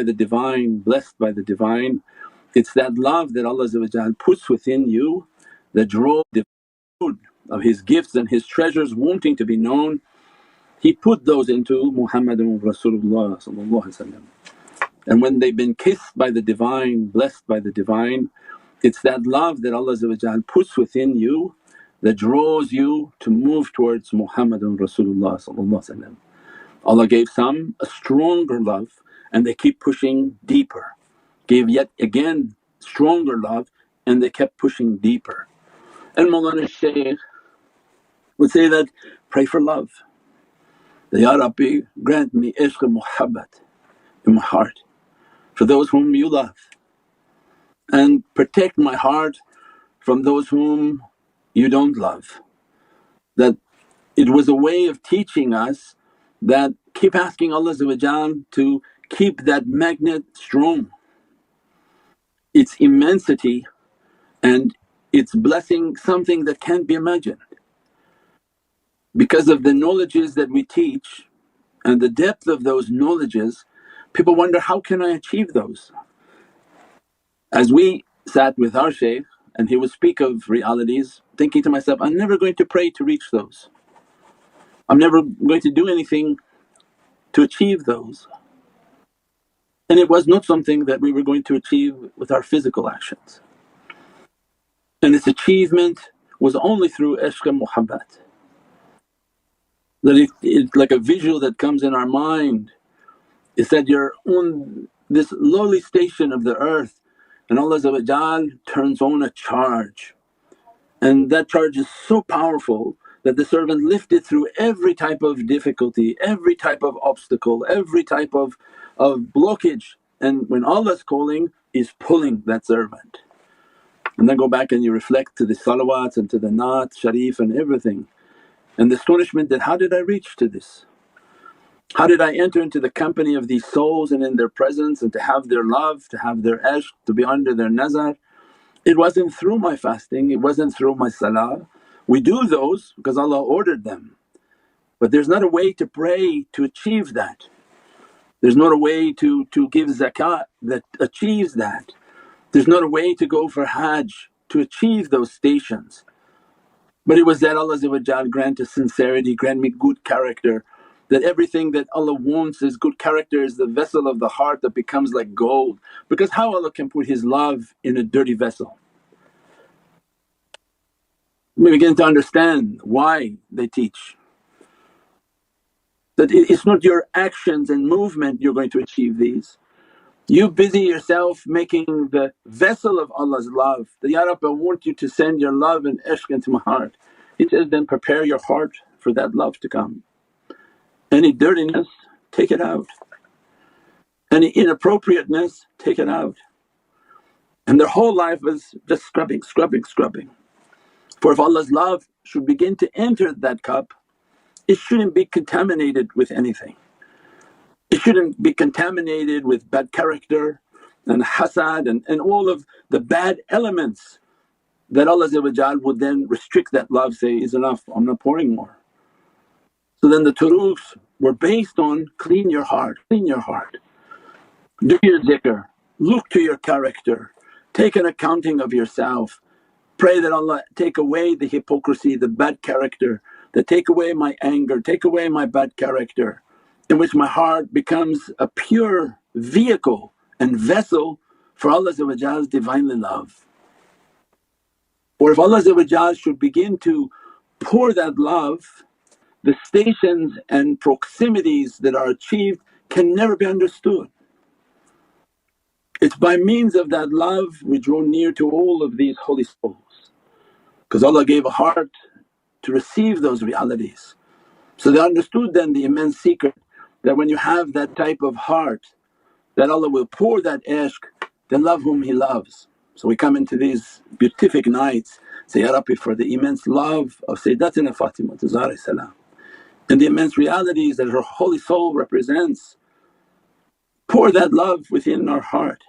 the Divine, blessed by the Divine. It's that love that Allah puts within you that draws the food of His gifts and His treasures wanting to be known. He put those into Muhammadun Rasulullah. And when they've been kissed by the Divine, blessed by the Divine, it's that love that Allah puts within you that draws you to move towards Muhammadun Rasulullah. Allah gave some a stronger love and they keep pushing deeper, gave yet again stronger love and they kept pushing deeper. And Mawlana Shaykh would say that, pray for love, that, Ya Rabbi grant me ishq muhabbat in my heart for those whom you love, and protect my heart from those whom you don't love. That it was a way of teaching us that keep asking Allah to keep that magnet strong, its immensity and its blessing something that can't be imagined. Because of the knowledges that we teach and the depth of those knowledges, people wonder, how can I achieve those? As we sat with our shaykh and he would speak of realities, thinking to myself, I'm never going to pray to reach those, I'm never going to do anything to achieve those. And it was not something that we were going to achieve with our physical actions, and its achievement was only through ishq and muhabbat. That it's like a visual that comes in our mind, is that you're on this lowly station of the earth and Allah turns on a charge, and that charge is so powerful that the servant lifted through every type of difficulty, every type of obstacle, every type of blockage, and when Allah's calling is pulling that servant. And then go back and you reflect to the salawats and to the naat sharif and everything, and the astonishment that, how did I reach to this? How did I enter into the company of these souls and in their presence and to have their love, to have their ishq, to be under their nazar? It wasn't through my fasting, it wasn't through my salah. We do those because Allah ordered them, but there's not a way to pray to achieve that. There's not a way to give zakat that achieves that. There's not a way to go for hajj to achieve those stations. But it was that Allah grant us sincerity, grant me good character, that everything that Allah wants is good character, is the vessel of the heart that becomes like gold. Because how Allah can put His love in a dirty vessel? We begin to understand why they teach that it's not your actions and movement you're going to achieve these. You busy yourself making the vessel of Allah's love, that, Ya Rabbi I want you to send your love and ishq into my heart. He says, then prepare your heart for that love to come. Any dirtiness, take it out. Any inappropriateness, take it out. And their whole life is just scrubbing, scrubbing, scrubbing. For if Allah's love should begin to enter that cup, it shouldn't be contaminated with anything. It shouldn't be contaminated with bad character and hasad and all of the bad elements that Allah would then restrict that love, say, is enough, I'm not pouring more. So then the turuqs were based on clean your heart, clean your heart. Do your dhikr, look to your character, take an accounting of yourself. Pray that Allah take away the hypocrisy, the bad character, that take away my anger, take away my bad character, in which my heart becomes a pure vehicle and vessel for Allah's Divinely love. Or if Allah should begin to pour that love, the stations and proximities that are achieved can never be understood. It's by means of that love we draw near to all of these holy souls, because Allah gave a heart to receive those realities. So they understood then the immense secret that when you have that type of heart, that Allah will pour that ishq, then love whom He loves. So we come into these beatific nights, say, Ya Rabbi for the immense love of Sayyidatina Fatima Zahra salam and the immense realities that her holy soul represents, pour that love within our heart.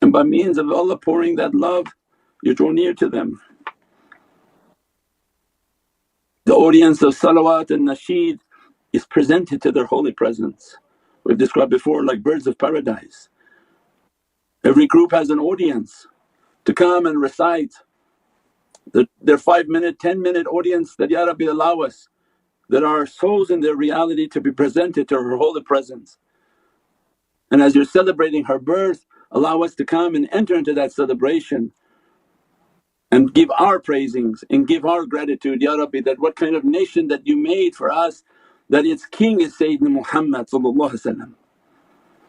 And by means of Allah pouring that love, you draw near to them. The audience of salawat and nasheed is presented to their holy presence. we've described before, like birds of paradise. Every group has an audience to come and recite their 5-minute, 10-minute audience that, Ya Rabbi allow us that our souls in their reality to be presented to her holy presence. And as you're celebrating her birth, allow us to come and enter into that celebration and give our praisings and give our gratitude, Ya Rabbi, that what kind of nation that you made for us, that its king is Sayyidina Muhammad,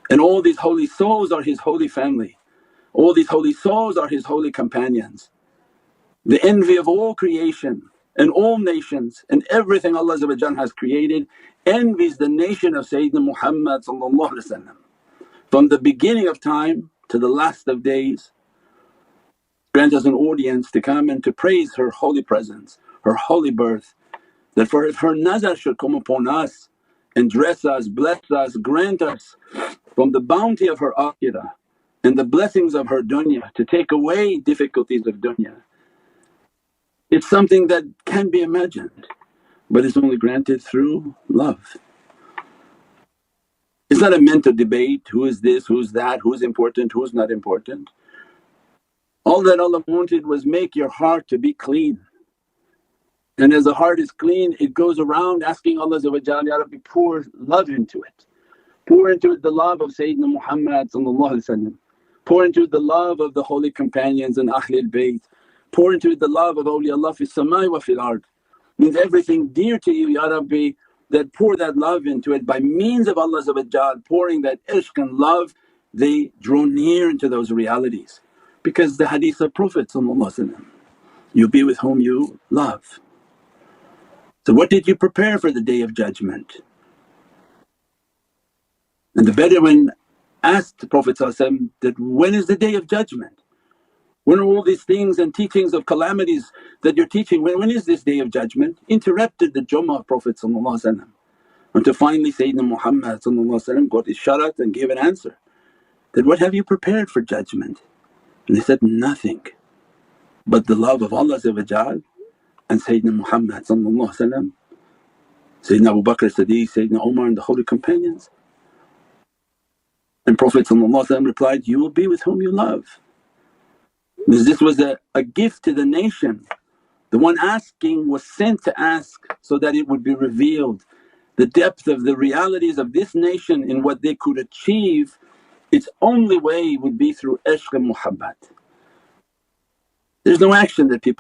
and all these holy souls are his holy family, all these holy souls are his holy companions, the envy of all creation and all nations, and everything Allah has created envies the nation of Sayyidina Muhammad. From the beginning of time to the last of days, grant us an audience to come and to praise her holy presence, her holy birth, that for if her nazar should come upon us and dress us, bless us, grant us from the bounty of her akhirah and the blessings of her dunya to take away difficulties of dunya. It's something that can be imagined, but it's only granted through love. It's not a mental debate, who is this, who's that, who's important, who's not important. All that Allah wanted was make your heart to be clean, and as the heart is clean it goes around asking Allah, Ya Rabbi, pour love into it. Pour into it the love of Sayyidina Muhammad, pour into it the love of the holy companions and Ahlul Bayt, pour into it the love of awliyaullah fis samai wa fil ard. Means everything dear to you, Ya Rabbi, that pour that love into it by means of Allah pouring that ishq and love, they draw near into those realities. Because the hadith of Prophet, you be with whom you love. So what did you prepare for the Day of Judgment? And the Bedouin asked the Prophet that, when is the Day of Judgment? When are all these things and teachings of calamities that you're teaching, when is this Day of Judgment? Interrupted the Jummah of Prophet, until finally Sayyidina Muhammad got isharat and gave an answer that, what have you prepared for judgment? And they said, nothing but the love of Allah and Sayyidina Muhammad, Sayyidina Abu Bakr Siddiq, Sayyidina Umar and the holy companions. And Prophet replied, you will be with whom you love. Because this was a gift to the nation. The one asking was sent to ask so that it would be revealed the depth of the realities of this nation in what they could achieve. Its only way would be through ishq and muhabbat. There's no action that people